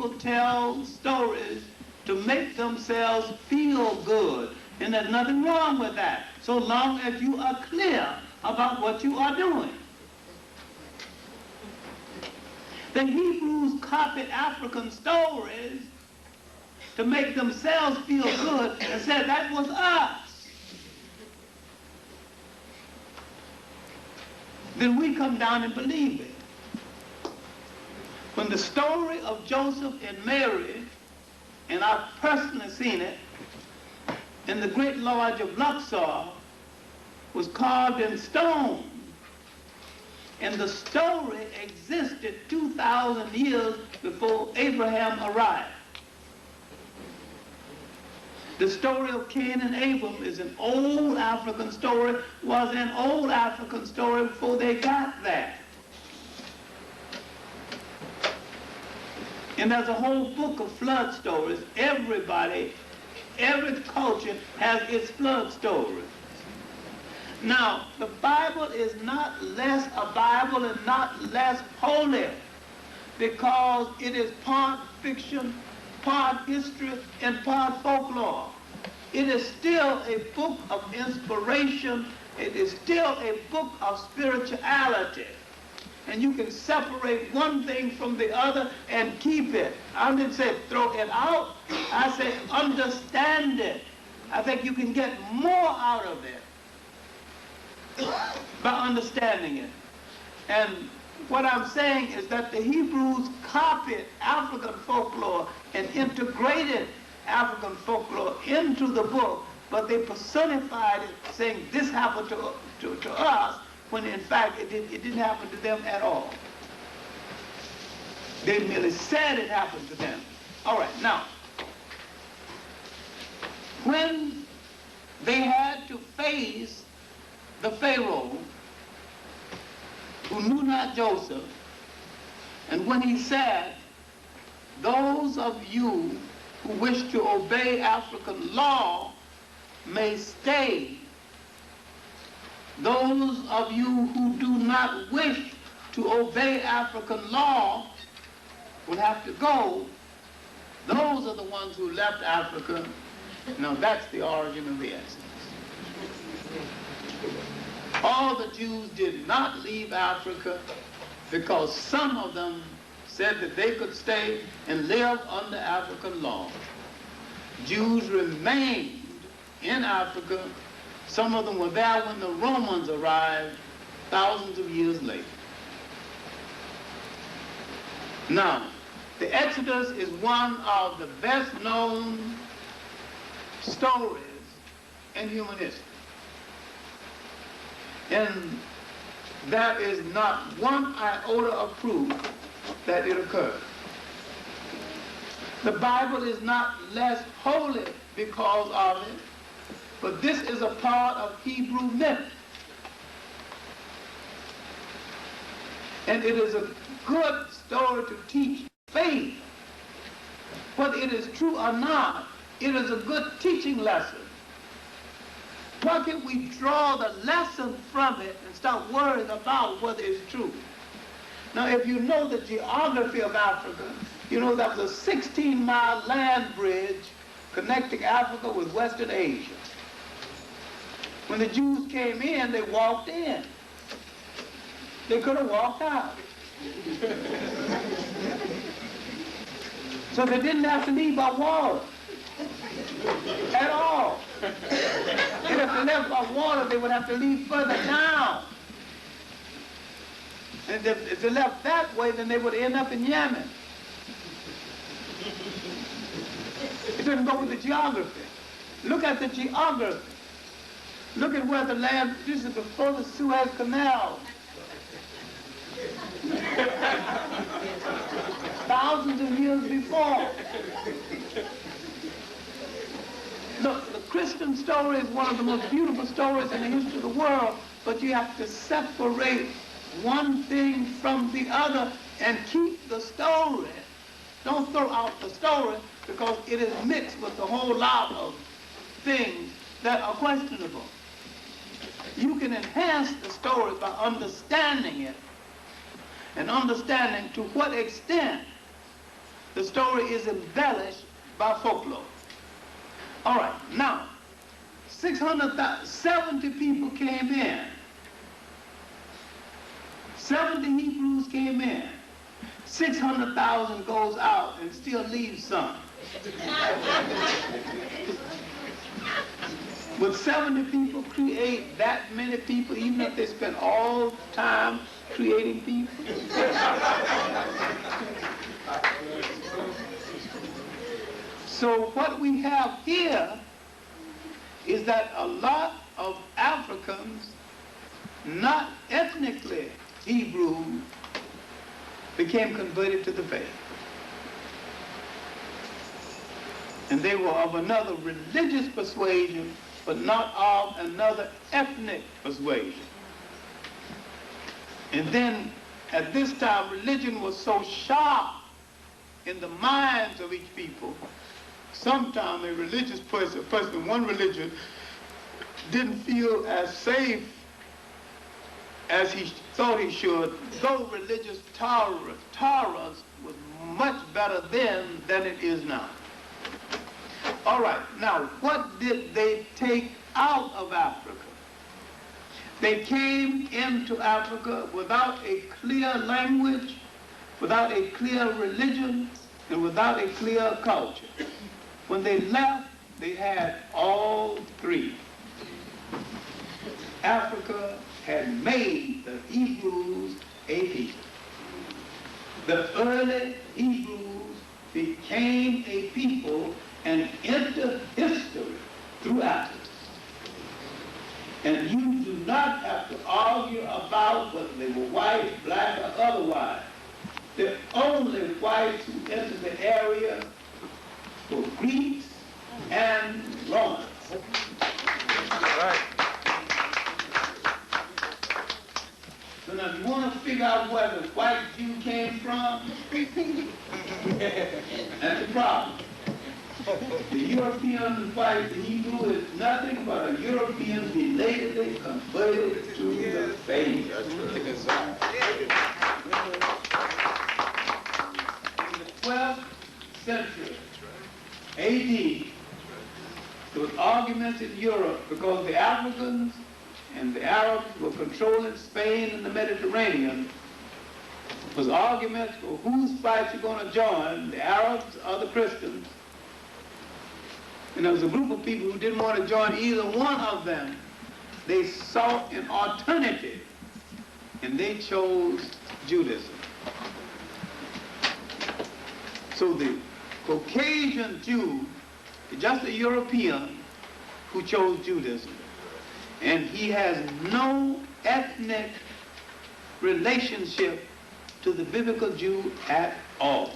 people tell stories to make themselves feel good. And there's nothing wrong with that, so long as you are clear about what you are doing. The Hebrews copied African stories to make themselves feel good and said that was us. Then we come down and believe it. When the story of Joseph and Mary, and I've personally seen it, in the Great Lodge of Luxor, was carved in stone. And the story existed 2,000 years before Abraham arrived. The story of Cain and Abel is an old African story, was an old African story before they got there. And there's a whole book of flood stories. Everybody, every culture has its flood story. Now, the Bible is not less a Bible and not less holy because it is part fiction, part history, and part folklore. It is still a book of inspiration. It is still a book of spirituality. And you can separate one thing from the other and keep it. I didn't say throw it out. I say understand it. I think you can get more out of it by understanding it. And what I'm saying is that the Hebrews copied African folklore and integrated African folklore into the book, but they personified it, saying this happened to us, when in fact it didn't happen to them at all. They merely said it happened to them. All right, now, when they had to face the Pharaoh, who knew not Joseph, and when he said, those of you who wish to obey African law may stay. Those of you who do not wish to obey African law will have to go. Those are the ones who left Africa. Now that's the origin of the essence. All the Jews did not leave Africa because some of them said that they could stay and live under African law. Jews remained in Africa. Some of them were there when the Romans arrived thousands of years later. Now, the Exodus is one of the best known stories in human history. And there is not one iota of proof that it occurred. The Bible is not less holy because of it, but this is a part of Hebrew myth. And it is a good story to teach faith. Whether it is true or not, it is a good teaching lesson. Why can't we draw the lesson from it and stop worrying about whether it's true? Now, if you know the geography of Africa, you know that was a 16-mile land bridge connecting Africa with Western Asia. When the Jews came in, they walked in. They could have walked out. So they didn't have to leave by water at all. And if they left by water, they would have to leave further down. And if they left that way, then they would end up in Yemen. It didn't go with the geography. Look at the geography. Look at where the land, this is before the Suez Canal. Thousands of years before. Look, the Christian story is one of the most beautiful stories in the history of the world, but you have to separate one thing from the other and keep the story. Don't throw out the story because it is mixed with a whole lot of things that are questionable. You can enhance the story by understanding it and understanding to what extent the The story is embellished by folklore. All right, now, 70 people came in. 70 Hebrews came in. 600,000 goes out and still leaves some. Would 70 people create that many people, even if they spent all time creating people? So what we have here is that a lot of Africans, not ethnically Hebrew, became converted to the faith. And they were of another religious persuasion, but not of another ethnic persuasion. And then, at this time, religion was so sharp in the minds of each people. Sometimes a religious person in one religion didn't feel as safe as he thought he should. Those religious tolerance was much better then than it is now. All right, now what did they take out of Africa? They came into Africa without a clear language, without a clear religion, and without a clear culture. When they left, they had all three. Africa had made the Hebrews a people. The early Hebrews became a people and entered history through Africa. And you do not have to argue about whether they were white, black, or otherwise. The only whites who entered the area were Greeks and Romans. Right. So now if you want to figure out where the white Jew came from, that's the problem. The European white Hebrew is nothing but a European belatedly converted to the faith. In the 12th century AD, there was arguments in Europe because the Africans and the Arabs were controlling Spain and the Mediterranean. There was arguments for whose fight you're going to join, the Arabs or the Christians. And there was a group of people who didn't want to join either one of them. They sought an alternative, and they chose Judaism. So the Caucasian Jew is just a European who chose Judaism. And he has no ethnic relationship to the biblical Jew at all.